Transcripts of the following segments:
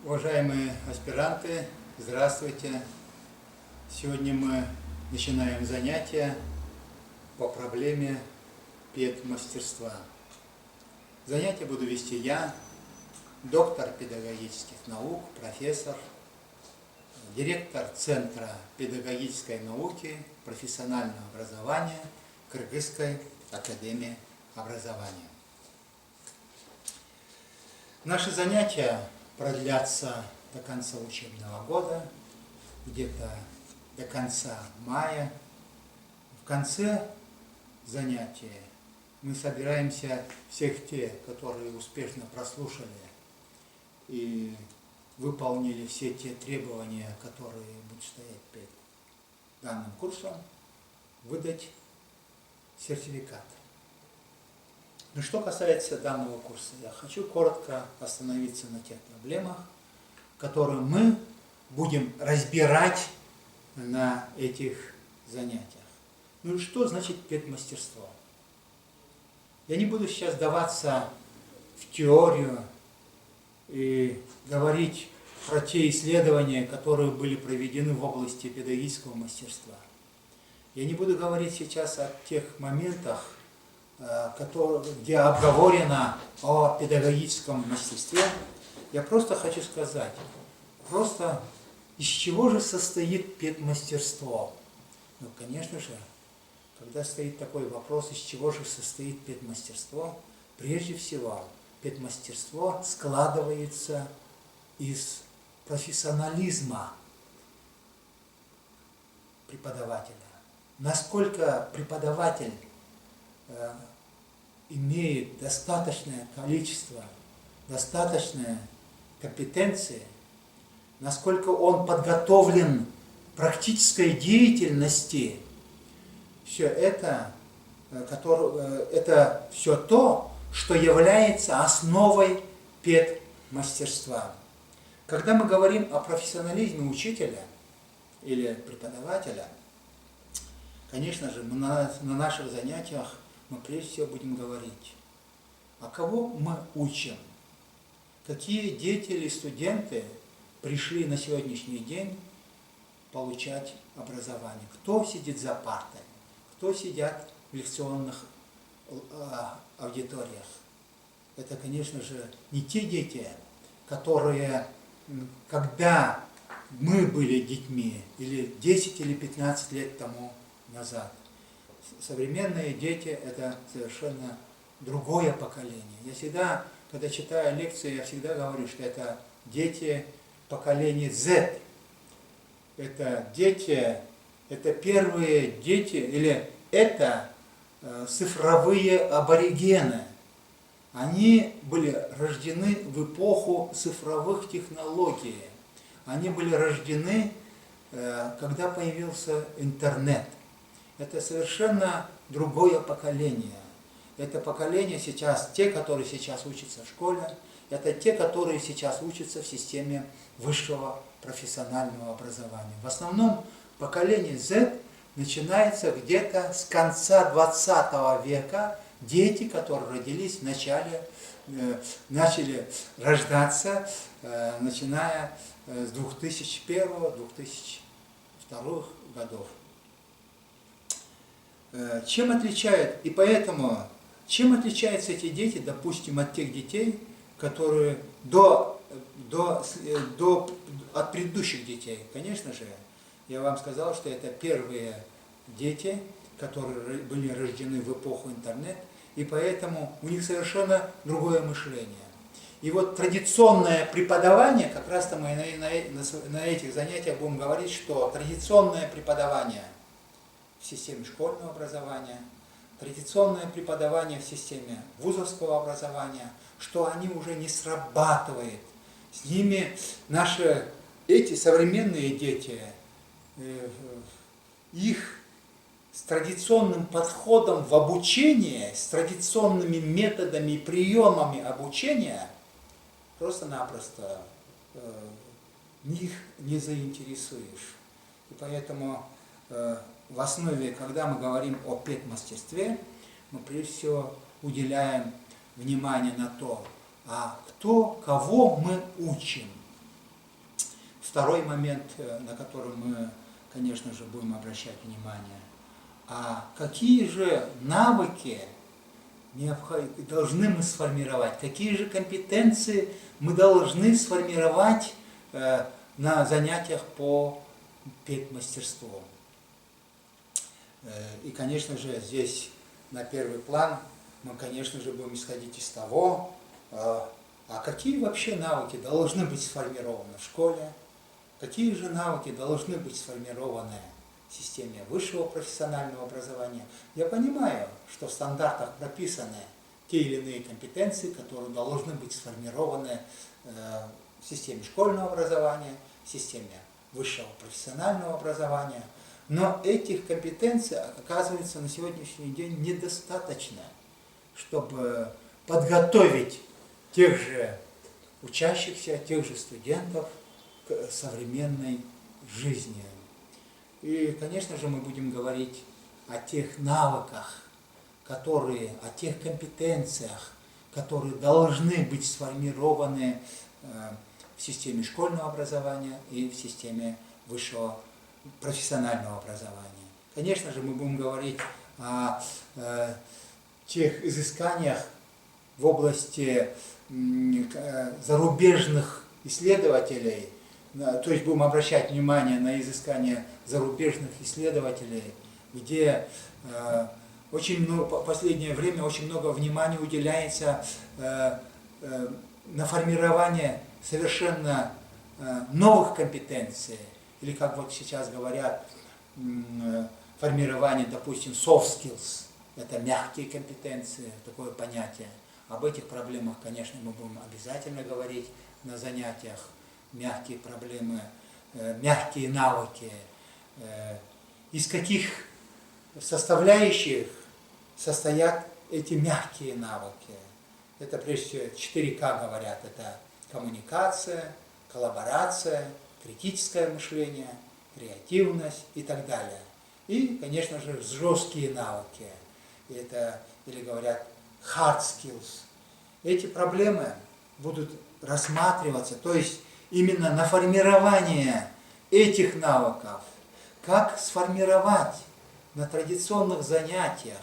Уважаемые аспиранты, здравствуйте! Сегодня мы начинаем занятия по проблеме педмастерства. Занятия буду вести я, доктор педагогических наук, профессор, директор Центра педагогической науки, профессионального образования Кыргызской академии образования. Наши занятия продлятся до конца учебного года, где-то до конца мая. В конце занятия мы собираемся всех те, которые успешно прослушали и выполнили все те требования, которые будут стоять перед данным курсом, выдать сертификат. Но что касается данного курса, я хочу коротко остановиться на тех проблемах, которые мы будем разбирать на этих занятиях. Ну и что значит педмастерство? Я не буду сейчас вдаваться в теорию и говорить про те исследования, которые были проведены в области педагогического мастерства. Я не буду говорить сейчас о тех моментах, где обговорено о педагогическом мастерстве. Я просто хочу сказать, из чего же состоит педмастерство? Ну, конечно же, когда стоит такой вопрос, из чего же состоит педмастерство, прежде всего, педмастерство складывается из профессионализма преподавателя. Насколько преподаватель имеет достаточное количество, достаточные компетенции, насколько он подготовлен к практической деятельности, все это, это все то, что является основой педмастерства. Когда мы говорим о профессионализме учителя или преподавателя, конечно же, на наших занятиях мы прежде всего будем говорить, а кого мы учим, какие дети или студенты пришли на сегодняшний день получать образование, кто сидит за партой, кто сидят в лекционных аудиториях. Это, конечно же, не те дети, которые, когда мы были детьми, или 10 или 15 лет тому назад. Современные дети – это совершенно другое поколение. Я всегда, когда читаю лекции, я всегда говорю, что это дети поколения Z. Это дети, это первые дети, или это цифровые аборигены. Они были рождены в эпоху цифровых технологий. Они были рождены, когда появился интернет. Это совершенно другое поколение. Это поколение сейчас, те, которые сейчас учатся в школе, это те, которые сейчас учатся в системе высшего профессионального образования. В основном поколение Z начинается где-то с конца 20 века. Дети, которые родились в начале, начали рождаться, начиная с 2001-2002 годов. Чем отличаются эти дети, допустим, от тех детей, которые от предыдущих детей? Конечно же, я вам сказал, что это первые дети, которые были рождены в эпоху интернета, и поэтому у них совершенно другое мышление. И вот традиционное преподавание, как раз-то мы на этих занятиях будем говорить, что традиционное преподавание в системе школьного образования, традиционное преподавание в системе вузовского образования, что они уже не срабатывают. С ними эти современные дети, их с традиционным подходом в обучении, с традиционными методами и приемами обучения, просто-напросто их не заинтересуешь. И поэтому в основе, когда мы говорим о педмастерстве, мы прежде всего уделяем внимание на то, кого мы учим. второй момент, на который мы, конечно же, будем обращать внимание. А какие же навыки должны мы сформировать, какие же компетенции мы должны сформировать на занятиях по педмастерству. И, конечно же, здесь на первый план мы, конечно же, будем исходить из того, а какие вообще навыки должны быть сформированы в школе, какие же навыки должны быть сформированы в системе высшего профессионального образования. Я понимаю, что в стандартах прописаны те или иные компетенции, которые должны быть сформированы в системе школьного образования, в системе высшего профессионального образования. Но этих компетенций, оказывается, на сегодняшний день недостаточно, чтобы подготовить тех же учащихся, тех же студентов к современной жизни. И, конечно же, мы будем говорить о тех навыках, о тех компетенциях, которые должны быть сформированы в системе школьного образования и в системе высшего профессионального образования. Конечно же, мы будем говорить о тех изысканиях в области зарубежных исследователей, то есть будем обращать внимание на изыскания зарубежных исследователей, где в последнее время очень много внимания уделяется на формирование совершенно новых компетенций, или как вот сейчас говорят, формирование, допустим, soft skills, это мягкие компетенции, такое понятие. Об этих проблемах, конечно, мы будем обязательно говорить на занятиях. Мягкие проблемы, мягкие навыки. Из каких составляющих состоят эти мягкие навыки? Это прежде всего 4К говорят. Это коммуникация, коллаборация, критическое мышление, креативность и так далее. И, конечно же, жесткие навыки. Это, или говорят, hard skills. Эти проблемы будут рассматриваться, то есть именно на формирование этих навыков, как сформировать на традиционных занятиях,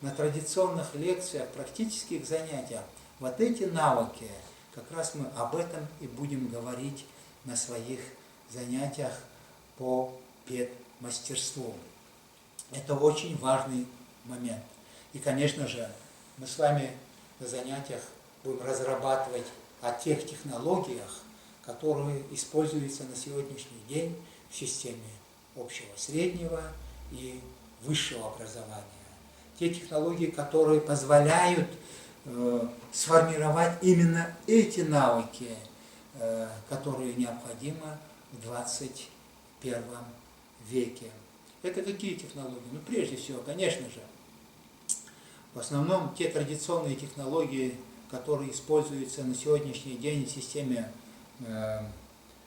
на традиционных лекциях, практических занятиях, вот эти навыки, как раз мы об этом и будем говорить на своих занятиях по педмастерству. Это очень важный момент. И, конечно же, мы с вами на занятиях будем разрабатывать о тех технологиях, которые используются на сегодняшний день в системе общего среднего и высшего образования. Те технологии, которые позволяют сформировать именно эти навыки, которые необходимы в 21 веке. Это какие технологии? Ну, прежде всего, конечно же, в основном те традиционные технологии, которые используются на сегодняшний день в системе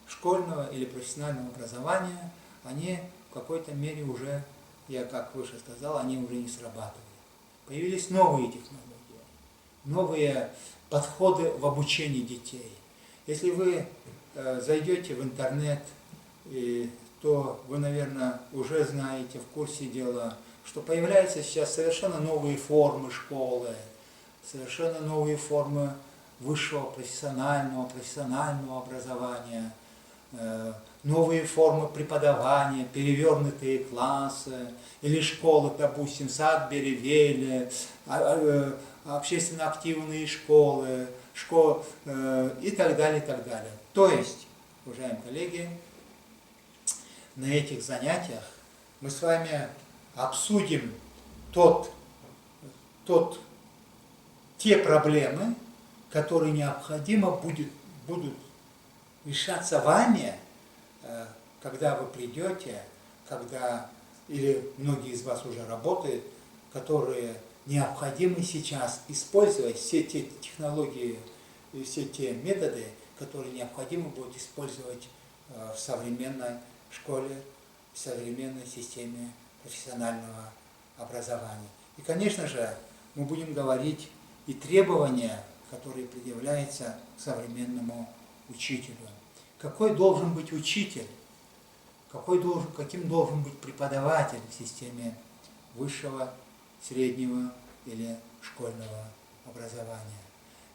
школьного или профессионального образования, они в какой-то мере уже, я как выше сказал, они уже не срабатывают. Появились новые технологии, новые подходы в обучении детей. Если вы зайдете в интернет, то вы, наверное, уже знаете, в курсе дела, что появляются сейчас совершенно новые формы школы, совершенно новые формы высшего профессионального образования, новые формы преподавания, перевернутые классы, или школы, допустим, Садбери, Велли, общественно активные школы, и так далее, и так далее. То есть, уважаемые коллеги, на этих занятиях мы с вами обсудим те проблемы, которые необходимо будут решаться вами, когда вы придете, или многие из вас уже работают, которые необходимо сейчас использовать, все те технологии, все те методы, которые необходимо будет использовать в современной школе, в современной системе профессионального образования. И, конечно же, мы будем говорить и требования, которые предъявляются к современному учителю. какой должен быть учитель, каким должен быть преподаватель в системе высшего, среднего или школьного образования.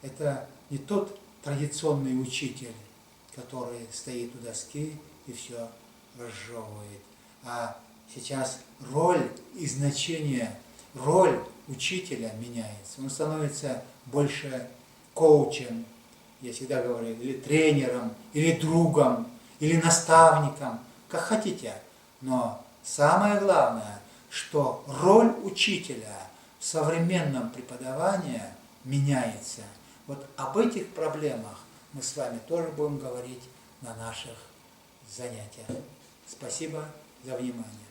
Это не тот традиционный учитель, который стоит у доски и все разжевывает, а сейчас роль и значение, роль учителя меняется. Он становится больше коучем, я всегда говорю, или тренером, или другом, или наставником, как хотите. Но самое главное, что роль учителя в современном преподавании меняется. Вот об этих проблемах мы с вами тоже будем говорить на наших занятиях. Спасибо за внимание.